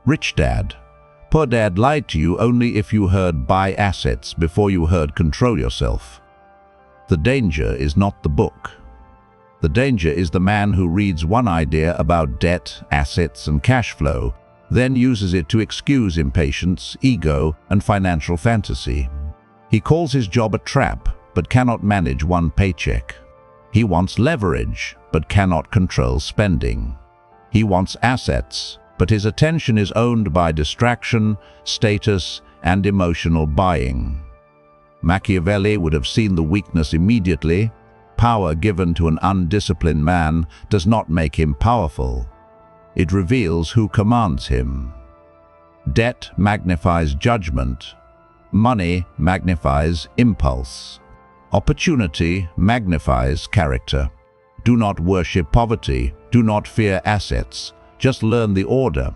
Rich Dad. Poor Dad lied to you only if you heard buy assets before you heard control yourself. The danger is not the book. The danger is the man who reads one idea about debt, assets, and cash flow, then uses it to excuse impatience, ego, and financial fantasy. He calls his job a trap, but cannot manage one paycheck. He wants leverage, but cannot control spending. He wants assets, but his attention is owned by distraction, status, and emotional buying. Machiavelli would have seen the weakness immediately. Power given to an undisciplined man does not make him powerful. It reveals who commands him. Debt magnifies judgment. Money magnifies impulse. Opportunity magnifies character. Do not worship poverty. Do not fear assets. Just learn the order.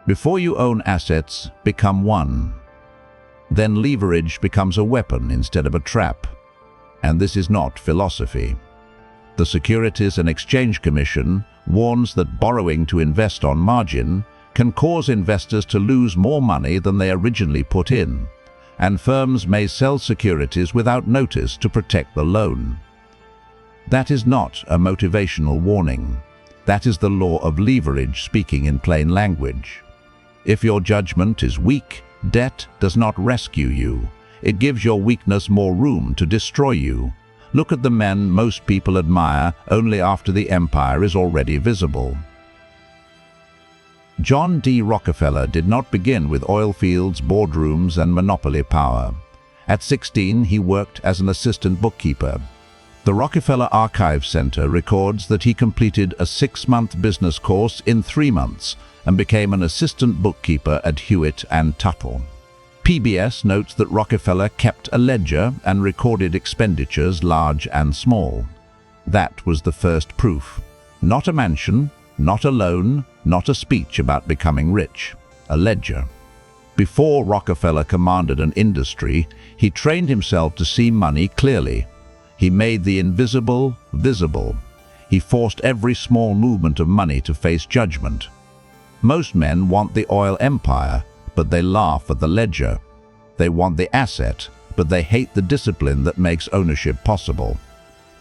Before you own assets, become one. Then leverage becomes a weapon instead of a trap. And this is not philosophy. The Securities and Exchange Commission warns that borrowing to invest on margin can cause investors to lose more money than they originally put in, and firms may sell securities without notice to protect the loan. That is not a motivational warning. That is the law of leverage speaking in plain language. If your judgment is weak, debt does not rescue you. It gives your weakness more room to destroy you. Look at the men most people admire only after the empire is already visible. John D. Rockefeller did not begin with oil fields, boardrooms, and monopoly power. At 16, he worked as an assistant bookkeeper. The Rockefeller Archive Center records that he completed a 6-month business course in 3 months and became an assistant bookkeeper at Hewitt and Tuttle. PBS notes that Rockefeller kept a ledger and recorded expenditures large and small. That was the first proof. Not a mansion, not a loan, not a speech about becoming rich. A ledger. Before Rockefeller commanded an industry, he trained himself to see money clearly. He made the invisible visible. He forced every small movement of money to face judgment. Most men want the oil empire, but they laugh at the ledger. They want the asset, but they hate the discipline that makes ownership possible.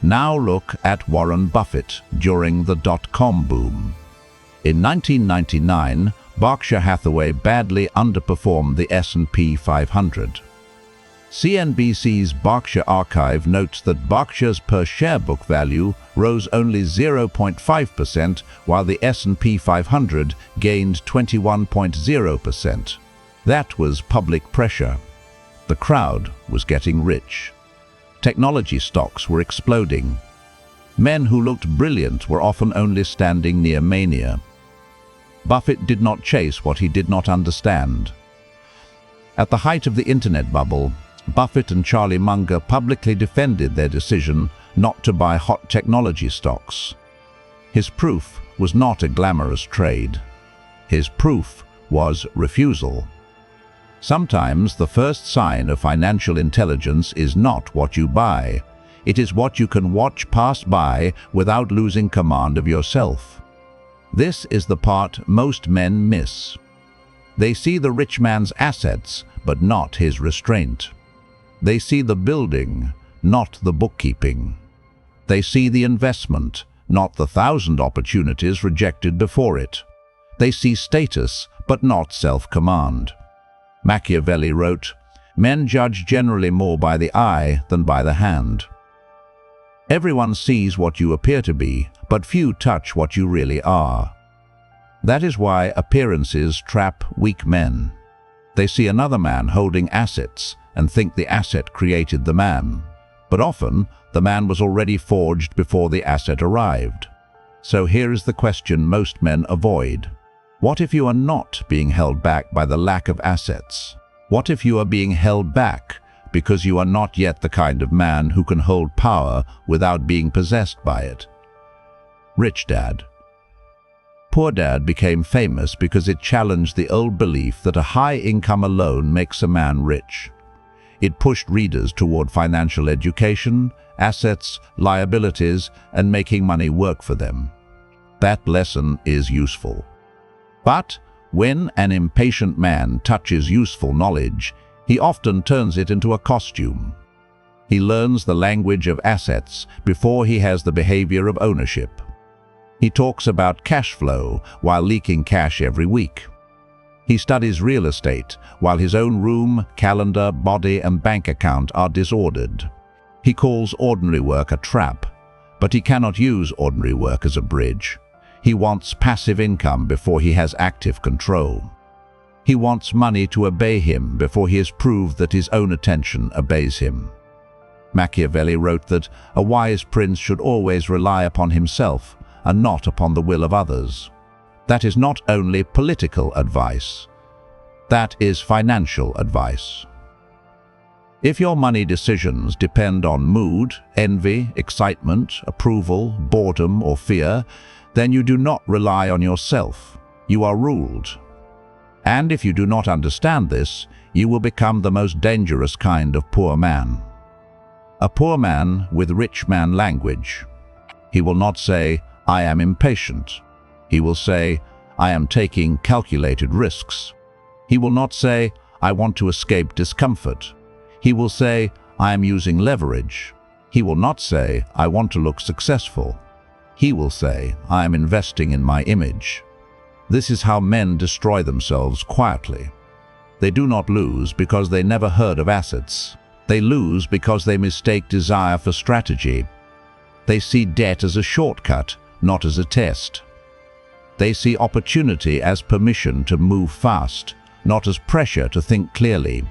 Now look at Warren Buffett during the dot-com boom. In 1999, Berkshire Hathaway badly underperformed the S&P 500. CNBC's Berkshire Archive notes that Berkshire's per-share book value rose only 0.5%, while the S&P 500 gained 21.0%. That was public pressure. The crowd was getting rich. Technology stocks were exploding. Men who looked brilliant were often only standing near mania. Buffett did not chase what he did not understand. At the height of the internet bubble, Buffett and Charlie Munger publicly defended their decision not to buy hot technology stocks. His proof was not a glamorous trade. His proof was refusal. Sometimes the first sign of financial intelligence is not what you buy. It is what you can watch pass by without losing command of yourself. This is the part most men miss. They see the rich man's assets, but not his restraint. They see the building, not the bookkeeping. They see the investment, not the 1,000 opportunities rejected before it. They see status, but not self-command. Machiavelli wrote, "Men judge generally more by the eye than by the hand." Everyone sees what you appear to be, but few touch what you really are. That is why appearances trap weak men. They see another man holding assets and think the asset created the man. But often, the man was already forged before the asset arrived. So here is the question most men avoid. What if you are not being held back by the lack of assets? What if you are being held back because you are not yet the kind of man who can hold power without being possessed by it? Rich Dad. Poor Dad became famous because it challenged the old belief that a high income alone makes a man rich. It pushed readers toward financial education, assets, liabilities, and making money work for them. That lesson is useful. But when an impatient man touches useful knowledge, he often turns it into a costume. He learns the language of assets before he has the behavior of ownership. He talks about cash flow while leaking cash every week. He studies real estate while his own room, calendar, body, and bank account are disordered. He calls ordinary work a trap, but he cannot use ordinary work as a bridge. He wants passive income before he has active control. He wants money to obey him before he has proved that his own attention obeys him. Machiavelli wrote that a wise prince should always rely upon himself and not upon the will of others. That is not only political advice. That is financial advice. If your money decisions depend on mood, envy, excitement, approval, boredom, or fear, then you do not rely on yourself. You are ruled. And if you do not understand this, you will become the most dangerous kind of poor man. A poor man with rich man language. He will not say, "I am impatient." He will say, "I am taking calculated risks." He will not say, "I want to escape discomfort." He will say, "I am using leverage." He will not say, "I want to look successful." He will say, "I am investing in my image." This is how men destroy themselves quietly. They do not lose because they never heard of assets. They lose because they mistake desire for strategy. They see debt as a shortcut, not as a test. They see opportunity as permission to move fast, not as pressure to think clearly.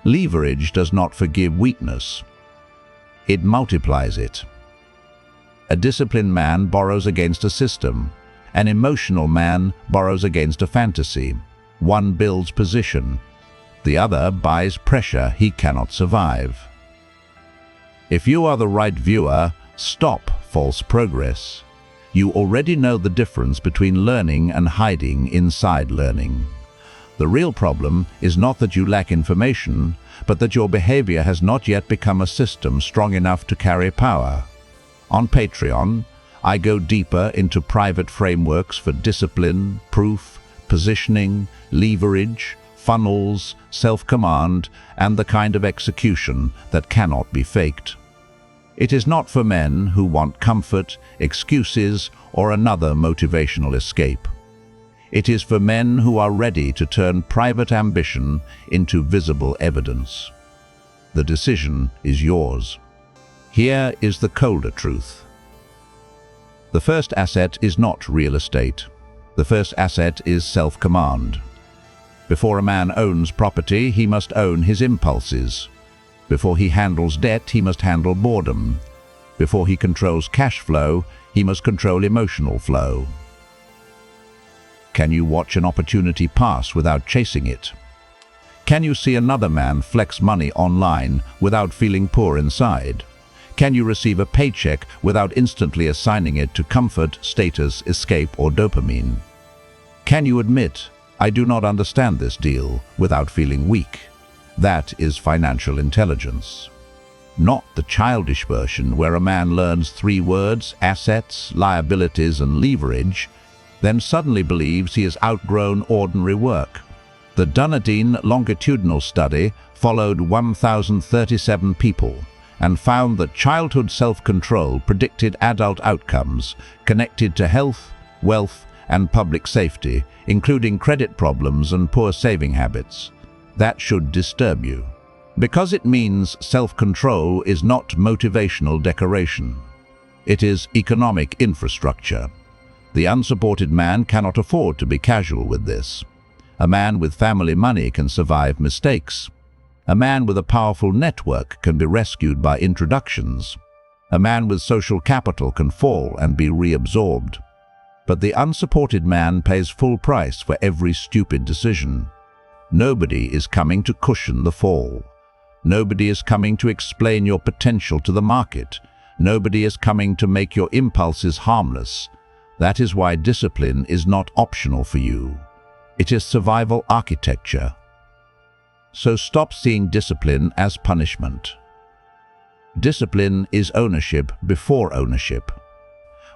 Leverage does not forgive weakness. It multiplies it. A disciplined man borrows against a system. An emotional man borrows against a fantasy. One builds position. The other buys pressure he cannot survive. If you are the right viewer, stop false progress. You already know the difference between learning and hiding inside learning. The real problem is not that you lack information, but that your behavior has not yet become a system strong enough to carry power. On Patreon, I go deeper into private frameworks for discipline, proof, positioning, leverage, funnels, self-command, and the kind of execution that cannot be faked. It is not for men who want comfort, excuses, or another motivational escape. It is for men who are ready to turn private ambition into visible evidence. The decision is yours. Here is the colder truth. The first asset is not real estate. The first asset is self-command. Before a man owns property, he must own his impulses. Before he handles debt, he must handle boredom. Before he controls cash flow, he must control emotional flow. Can you watch an opportunity pass without chasing it? Can you see another man flex money online without feeling poor inside? Can you receive a paycheck without instantly assigning it to comfort, status, escape, or dopamine? Can you admit, "I do not understand this deal," without feeling weak? That is financial intelligence. Not the childish version where a man learns 3 words, assets, liabilities, and leverage, then suddenly believes he has outgrown ordinary work. The Dunedin longitudinal study followed 1,037 people and found that childhood self-control predicted adult outcomes connected to health, wealth, and public safety, including credit problems and poor saving habits. That should disturb you, because it means self-control is not motivational decoration. It is economic infrastructure. The unsupported man cannot afford to be casual with this. A man with family money can survive mistakes. A man with a powerful network can be rescued by introductions. A man with social capital can fall and be reabsorbed. But the unsupported man pays full price for every stupid decision. Nobody is coming to cushion the fall. Nobody is coming to explain your potential to the market. Nobody is coming to make your impulses harmless. That is why discipline is not optional for you. It is survival architecture. So stop seeing discipline as punishment. Discipline is ownership before ownership.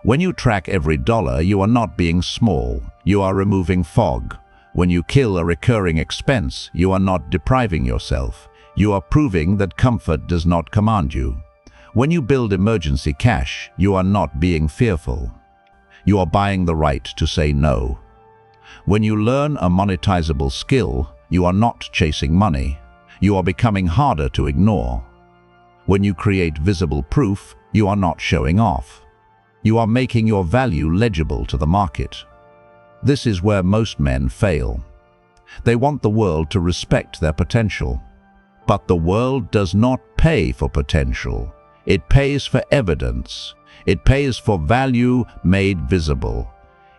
When you track every dollar, you are not being small, you are removing fog. When you kill a recurring expense, you are not depriving yourself. You are proving that comfort does not command you. When you build emergency cash, you are not being fearful. You are buying the right to say no. When you learn a monetizable skill, you are not chasing money. You are becoming harder to ignore. When you create visible proof, you are not showing off. You are making your value legible to the market. This is where most men fail. They want the world to respect their potential. But the world does not pay for potential. It pays for evidence. It pays for value made visible.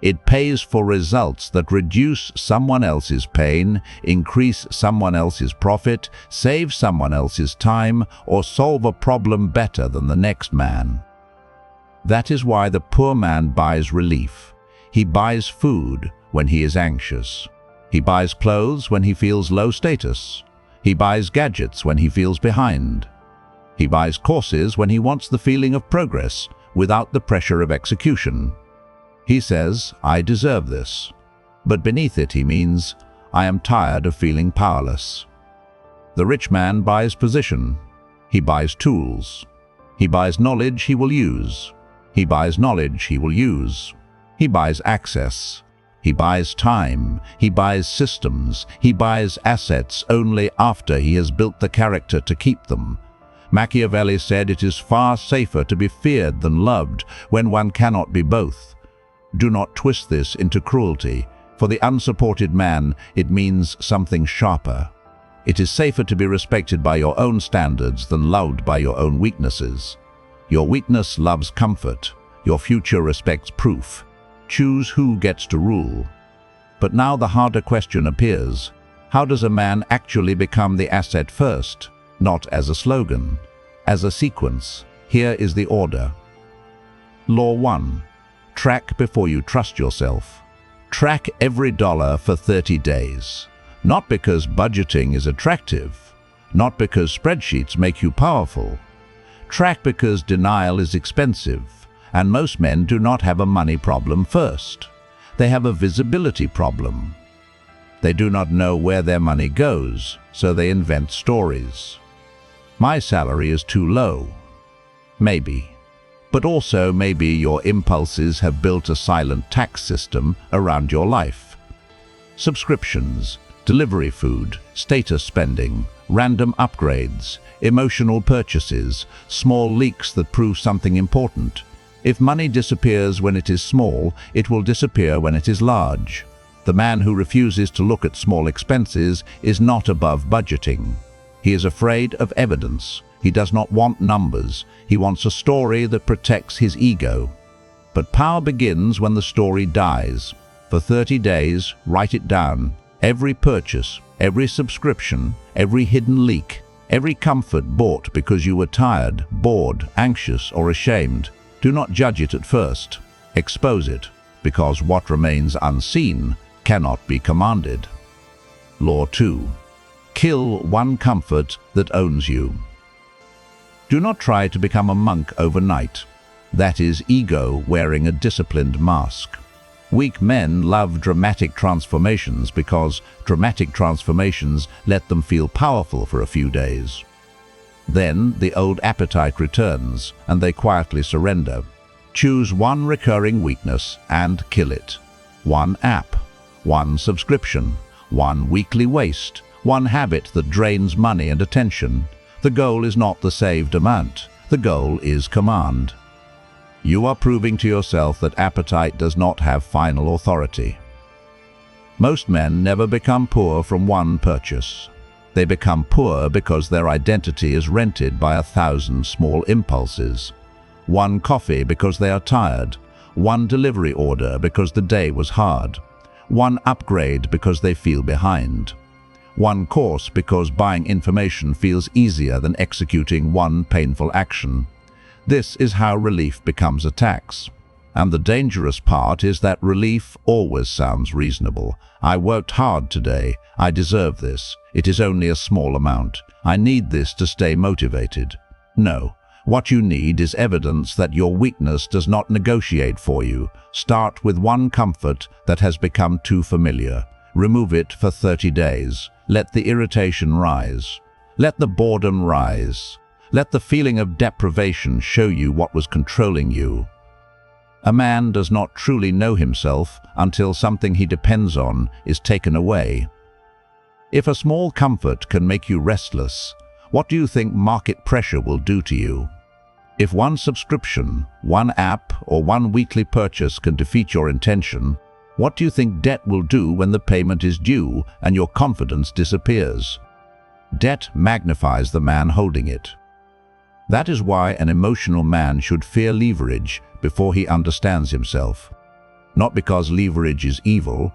It pays for results that reduce someone else's pain, increase someone else's profit, save someone else's time, or solve a problem better than the next man. That is why the poor man buys relief. He buys food when he is anxious. He buys clothes when he feels low status. He buys gadgets when he feels behind. He buys courses when he wants the feeling of progress without the pressure of execution. He says, "I deserve this." But beneath it he means, "I am tired of feeling powerless." The rich man buys position. He buys tools. He buys knowledge he will use. He buys knowledge he will use. He buys access. He buys time. He buys systems. He buys assets only after he has built the character to keep them. Machiavelli said it is far safer to be feared than loved when one cannot be both. Do not twist this into cruelty. For the unsupported man, it means something sharper. It is safer to be respected by your own standards than loved by your own weaknesses. Your weakness loves comfort. Your future respects proof. Choose who gets to rule. But now the harder question appears. How does a man actually become the asset first? Not as a slogan, as a sequence. Here is the order. Law 1. Track before you trust yourself. Track every dollar for 30 days. Not because budgeting is attractive, not because spreadsheets make you powerful. Track because denial is expensive, and most men do not have a money problem first. They have a visibility problem. They do not know where their money goes, so they invent stories. My salary is too low. Maybe. But also maybe your impulses have built a silent tax system around your life. Subscriptions, delivery food, status spending, random upgrades, emotional purchases, small leaks that prove something important. If money disappears when it is small, it will disappear when it is large. The man who refuses to look at small expenses is not above budgeting. He is afraid of evidence. He does not want numbers. He wants a story that protects his ego. But power begins when the story dies. For 30 days, write it down. Every purchase, every subscription, every hidden leak, every comfort bought because you were tired, bored, anxious, or ashamed. Do not judge it at first. Expose it, because what remains unseen cannot be commanded. Law 2. Kill one comfort that owns you. Do not try to become a monk overnight. That is ego wearing a disciplined mask. Weak men love dramatic transformations because dramatic transformations let them feel powerful for a few days. Then the old appetite returns and they quietly surrender. Choose one recurring weakness and kill it. One app, one subscription, one weekly waste, one habit that drains money and attention. The goal is not the saved amount. The goal is command. You are proving to yourself that appetite does not have final authority. Most men never become poor from one purchase. They become poor because their identity is rented by 1,000 small impulses. One coffee because they are tired. One delivery order because the day was hard. One upgrade because they feel behind. One course because buying information feels easier than executing one painful action. This is how relief becomes a tax. And the dangerous part is that relief always sounds reasonable. I worked hard today. I deserve this. It is only a small amount. I need this to stay motivated. No, What you need is evidence that your weakness does not negotiate for you. Start with one comfort that has become too familiar. Remove it for 30 days. Let the irritation rise. Let the boredom rise. Let the feeling of deprivation show you what was controlling you. A man does not truly know himself until something he depends on is taken away. If a small comfort can make you restless, what do you think market pressure will do to you? If one subscription, one app, or one weekly purchase can defeat your intention, what do you think debt will do when the payment is due and your confidence disappears? Debt magnifies the man holding it. That is why an emotional man should fear leverage before he understands himself. Not because leverage is evil,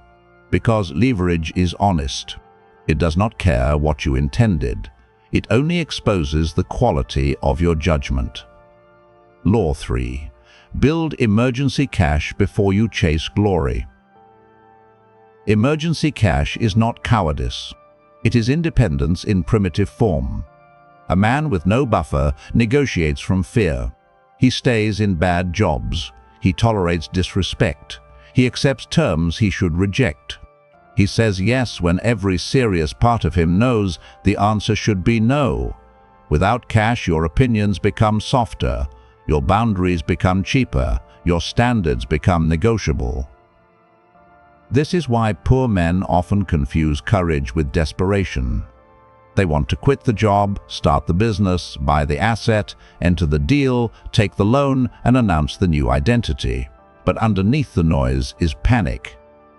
because leverage is honest. It does not care what you intended. It only exposes the quality of your judgment. Law 3. Build emergency cash before you chase glory. Emergency cash is not cowardice. It is independence in primitive form. A man with no buffer negotiates from fear. He stays in bad jobs. He tolerates disrespect. He accepts terms he should reject. He says yes when every serious part of him knows the answer should be no. Without cash, your opinions become softer. Your boundaries become cheaper. Your standards become negotiable. This is why poor men often confuse courage with desperation. They want to quit the job, start the business, buy the asset, enter the deal, take the loan, and announce the new identity. But underneath the noise is panic.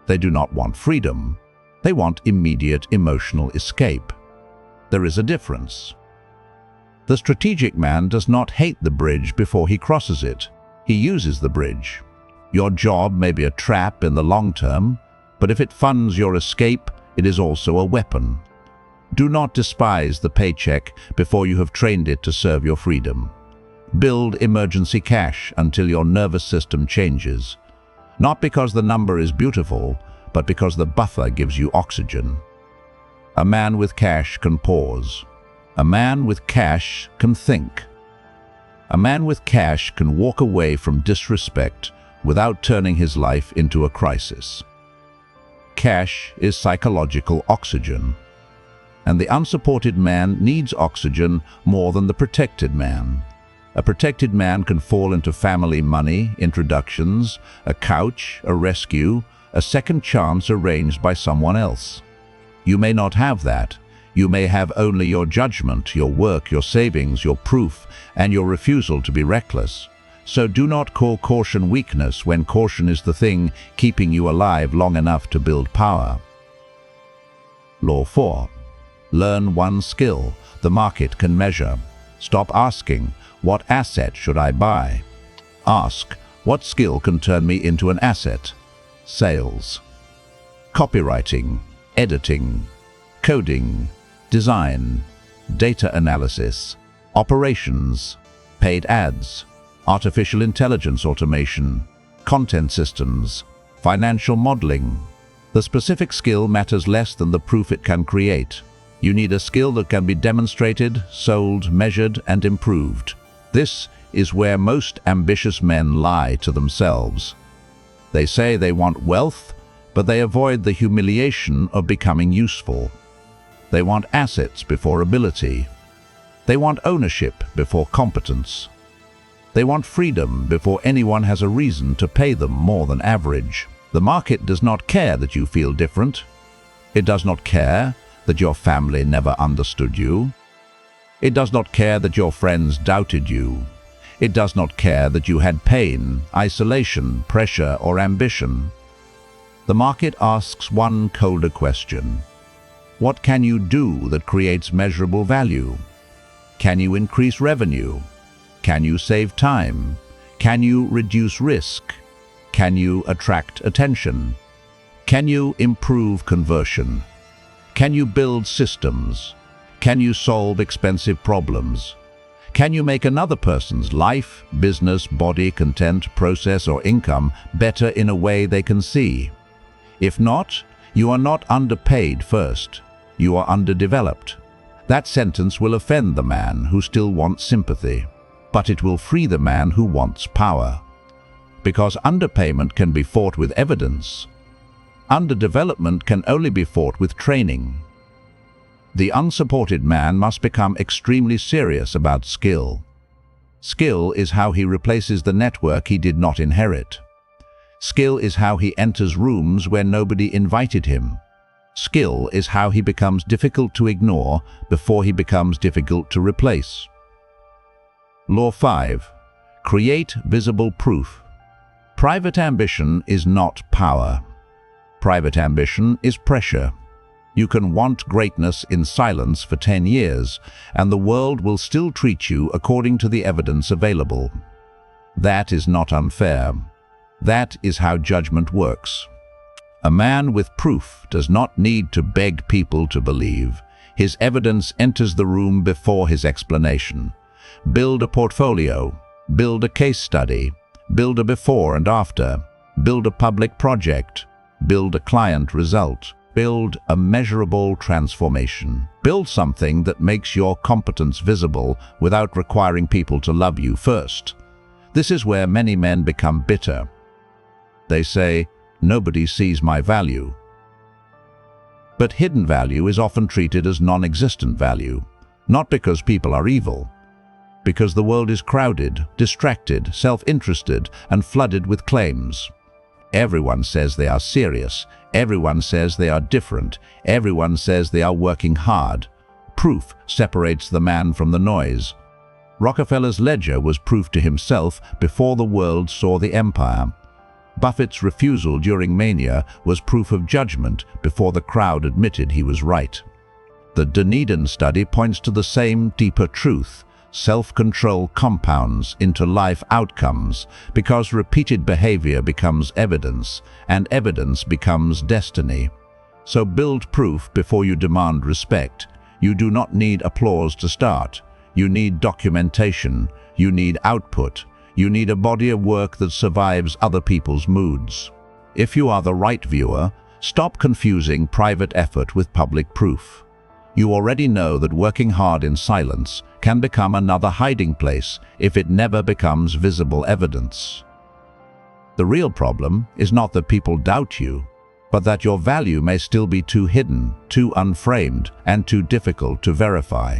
They do not want freedom. They want immediate emotional escape. There is a difference. The strategic man does not hate the bridge before he crosses it. He uses the bridge. Your job may be a trap in the long term, but if it funds your escape, it is also a weapon. Do not despise the paycheck before you have trained it to serve your freedom. Build emergency cash until your nervous system changes. Not because the number is beautiful, but because the buffer gives you oxygen. A man with cash can pause. A man with cash can think. A man with cash can walk away from disrespect without turning his life into a crisis. Cash is psychological oxygen, and the unsupported man needs oxygen more than the protected man. A protected man can fall into family money, introductions, a couch, a rescue, a second chance arranged by someone else. You may not have that. You may have only your judgment, your work, your savings, your proof, and your refusal to be reckless. So do not call caution weakness when caution is the thing keeping you alive long enough to build power. Law 4. Learn one skill the market can measure. Stop asking, what asset should I buy? Ask, what skill can turn me into an asset? Sales, copywriting, editing, coding, design, data analysis, operations, paid ads, artificial intelligence automation, content systems, financial modeling. The specific skill matters less than the proof it can create. You need a skill that can be demonstrated, sold, measured, and improved. This is where most ambitious men lie to themselves. They say they want wealth, but they avoid the humiliation of becoming useful. They want assets before ability. They want ownership before competence. They want freedom before anyone has a reason to pay them more than average. The market does not care that you feel different. It does not care that your family never understood you. It does not care that your friends doubted you. It does not care that you had pain, isolation, pressure, or ambition. The market asks one colder question. What can you do that creates measurable value? Can you increase revenue? Can you save time? Can you reduce risk? Can you attract attention? Can you improve conversion? Can you build systems? Can you solve expensive problems? Can you make another person's life, business, body, content, process, or income better in a way they can see? If not, you are not underpaid first. You are underdeveloped. That sentence will offend the man who still wants sympathy. but it will free the man who wants power. Because underpayment can be fought with evidence. Underdevelopment can only be fought with training. The unsupported man must become extremely serious about skill. Skill is how he replaces the network he did not inherit. Skill is how he enters rooms where nobody invited him. Skill is how he becomes difficult to ignore before he becomes difficult to replace. Law 5. Create visible proof. Private ambition is not power. Private ambition is pressure. You can want greatness in silence for 10 years, and the world will still treat you according to the evidence available. That is not unfair. That is how judgment works. A man with proof does not need to beg people to believe. His evidence enters the room before his explanation. Build a portfolio, build a case study, build a before and after, build a public project, build a client result, build a measurable transformation. Build something that makes your competence visible without requiring people to love you first. This is where many men become bitter. They say, "Nobody sees my value." But hidden value is often treated as non-existent value, not because people are evil, because the world is crowded, distracted, self-interested, and flooded with claims. Everyone says they are serious. Everyone says they are different. Everyone says they are working hard. Proof separates the man from the noise. Rockefeller's ledger was proof to himself before the world saw the empire. Buffett's refusal during mania was proof of judgment before the crowd admitted he was right. The Dunedin study points to the same deeper truth. Self-control compounds into life outcomes because repeated behavior becomes evidence, and evidence becomes destiny. So build proof before you demand respect. You do not need applause to start. You need documentation. You need output. You need a body of work that survives other people's moods. If you are the right viewer, stop confusing private effort with public proof. You already know that working hard in silence can become another hiding place if it never becomes visible evidence. The real problem is not that people doubt you, but that your value may still be too hidden, too unframed, and too difficult to verify.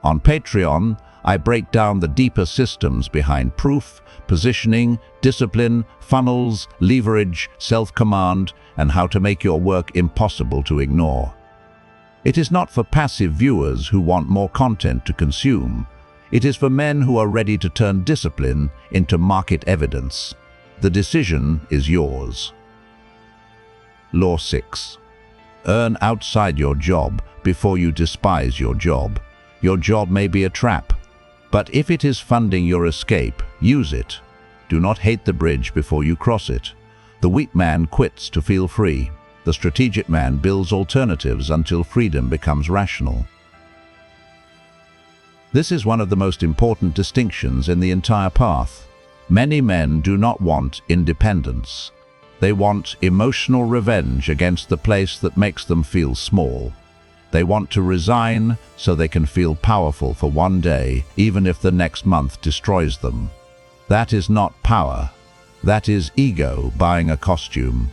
On Patreon, I break down the deeper systems behind proof, positioning, discipline, funnels, leverage, self-command, and how to make your work impossible to ignore. It is not for passive viewers who want more content to consume. It is for men who are ready to turn discipline into market evidence. The decision is yours. Law 6. Earn outside your job before you despise your job. Your job may be a trap, but if it is funding your escape, use it. Do not hate the bridge before you cross it. The weak man quits to feel free. The strategic man builds alternatives until freedom becomes rational. This is one of the most important distinctions in the entire path. Many men do not want independence. They want emotional revenge against the place that makes them feel small. They want to resign so they can feel powerful for one day, even if the next month destroys them. That is not power. That is ego buying a costume.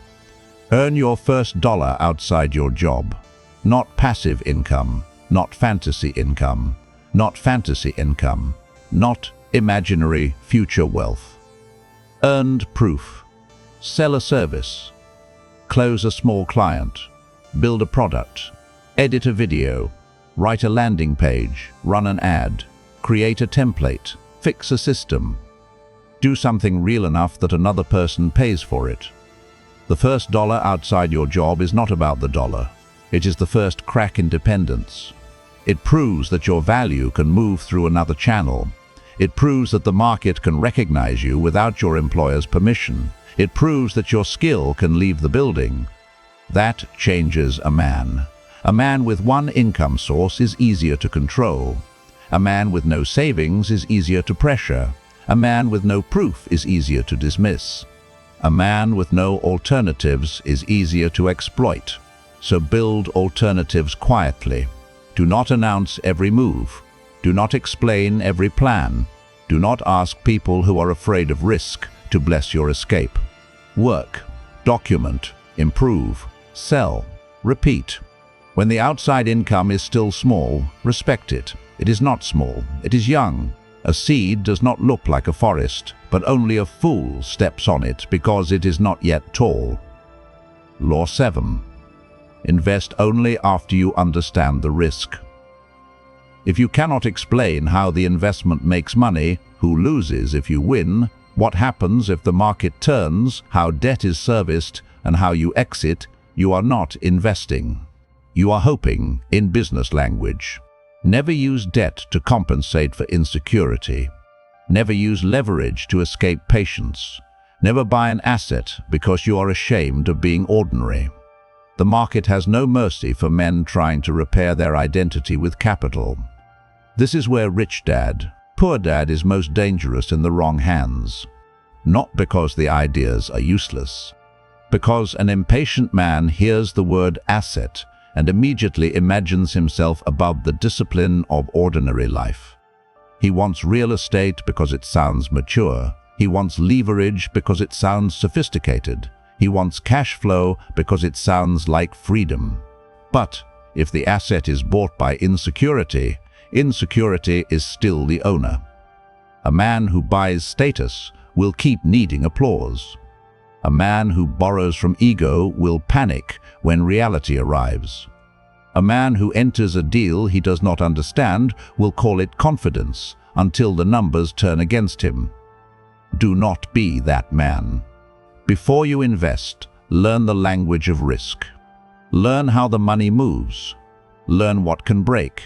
Earn your first dollar outside your job. Not passive income, not fantasy income, not fantasy income, not imaginary future wealth. Earned proof. Sell a service. Close a small client. Build a product. Edit a video. Write a landing page. Run an ad. Create a template. Fix a system. Do something real enough that another person pays for it. The first dollar outside your job is not about the dollar. It is the first crack in dependence. It proves that your value can move through another channel. It proves that the market can recognize you without your employer's permission. It proves that your skill can leave the building. That changes a man. A man with one income source is easier to control. A man with no savings is easier to pressure. A man with no proof is easier to dismiss. A man with no alternatives is easier to exploit. So build alternatives quietly. Do not announce every move. Do not explain every plan. Do not ask people who are afraid of risk to bless your escape. Work, document, improve, sell, repeat. When the outside income is still small, respect it. It is not small, it is young. A seed does not look like a forest, but only a fool steps on it because it is not yet tall. Law 7. Invest only after you understand the risk. If you cannot explain how the investment makes money, who loses if you win, what happens if the market turns, how debt is serviced, and how you exit, you are not investing. You are hoping, in business language. Never use debt to compensate for insecurity. Never use leverage to escape patience. Never buy an asset because you are ashamed of being ordinary. The market has no mercy for men trying to repair their identity with capital. This is where rich dad, poor dad is most dangerous in the wrong hands. Not because the ideas are useless. Because an impatient man hears the word asset and immediately imagines himself above the discipline of ordinary life. He wants real estate because it sounds mature. He wants leverage because it sounds sophisticated. He wants cash flow because it sounds like freedom. But if the asset is bought by insecurity, insecurity is still the owner. A man who buys status will keep needing applause. A man who borrows from ego will panic when reality arrives. A man who enters a deal he does not understand will call it confidence until the numbers turn against him. Do not be that man. Before you invest, learn the language of risk. Learn how the money moves. Learn what can break.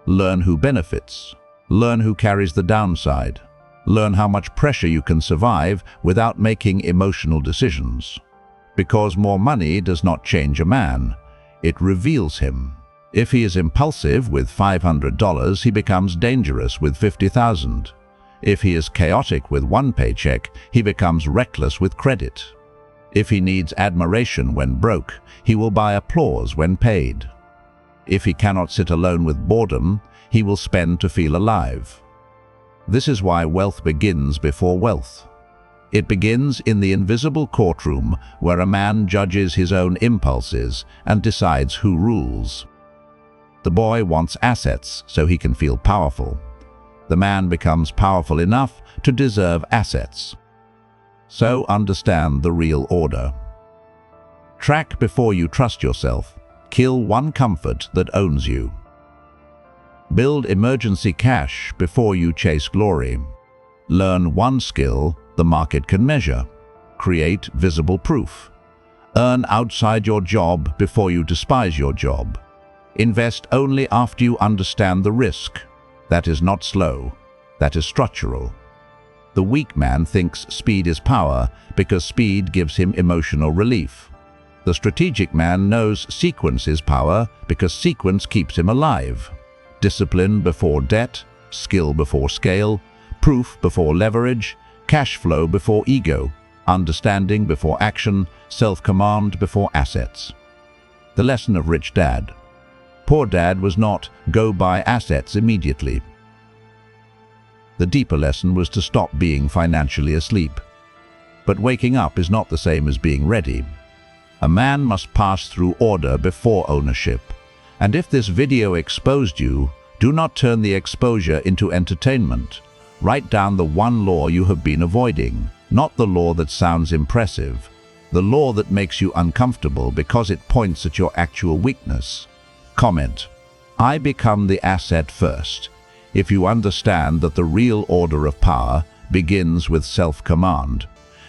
Learn who benefits. Learn who carries the downside. Learn how much pressure you can survive without making emotional decisions. Because more money does not change a man, it reveals him. If he is impulsive with $500, he becomes dangerous with $50,000. If he is chaotic with one paycheck, he becomes reckless with credit. If he needs admiration when broke, he will buy applause when paid. If he cannot sit alone with boredom, he will spend to feel alive. This is why wealth begins before wealth. It begins in the invisible courtroom where a man judges his own impulses and decides who rules. The boy wants assets so he can feel powerful. The man becomes powerful enough to deserve assets. So understand the real order. Track before you trust yourself. Kill one comfort that owns you. Build emergency cash before you chase glory. Learn one skill the market can measure. Create visible proof. Earn outside your job before you despise your job. Invest only after you understand the risk. That is not slow. That is structural. The weak man thinks speed is power because speed gives him emotional relief. The strategic man knows sequence is power because sequence keeps him alive. Discipline before debt, skill before scale, proof before leverage, cash flow before ego, understanding before action, self-command before assets. The lesson of Rich Dad. Poor Dad was not go buy assets immediately. The deeper lesson was to stop being financially asleep. But waking up is not the same as being ready. A man must pass through order before ownership. And if this video exposed you, do not turn the exposure into entertainment. Write down the one law you have been avoiding, not the law that sounds impressive, the law that makes you uncomfortable because it points at your actual weakness. Comment: I become the asset first. If you understand that the real order of power begins with self-command.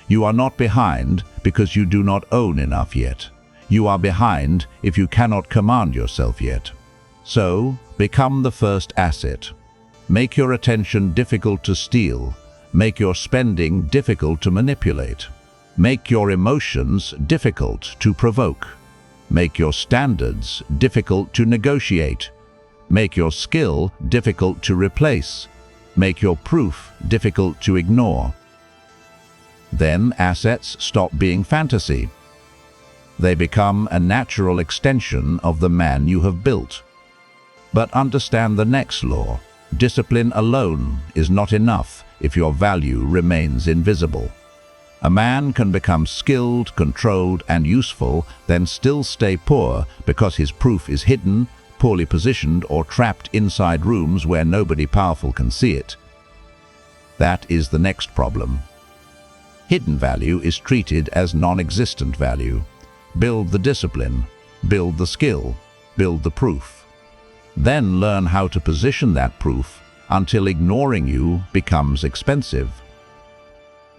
You are not behind because you do not own enough yet. You are behind if you cannot command yourself yet. So, become the first asset. Make your attention difficult to steal. Make your spending difficult to manipulate. Make your emotions difficult to provoke. Make your standards difficult to negotiate. Make your skill difficult to replace. Make your proof difficult to ignore. Then assets stop being fantasy. They become a natural extension of the man you have built. But understand the next law. Discipline alone is not enough if your value remains invisible. A man can become skilled, controlled, and useful, then still stay poor because his proof is hidden, poorly positioned, or trapped inside rooms where nobody powerful can see it. That is the next problem. Hidden value is treated as non-existent value. Build the discipline, build the skill, build the proof. Then learn how to position that proof until ignoring you becomes expensive.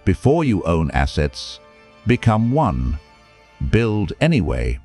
Before you own assets, become one. Build anyway.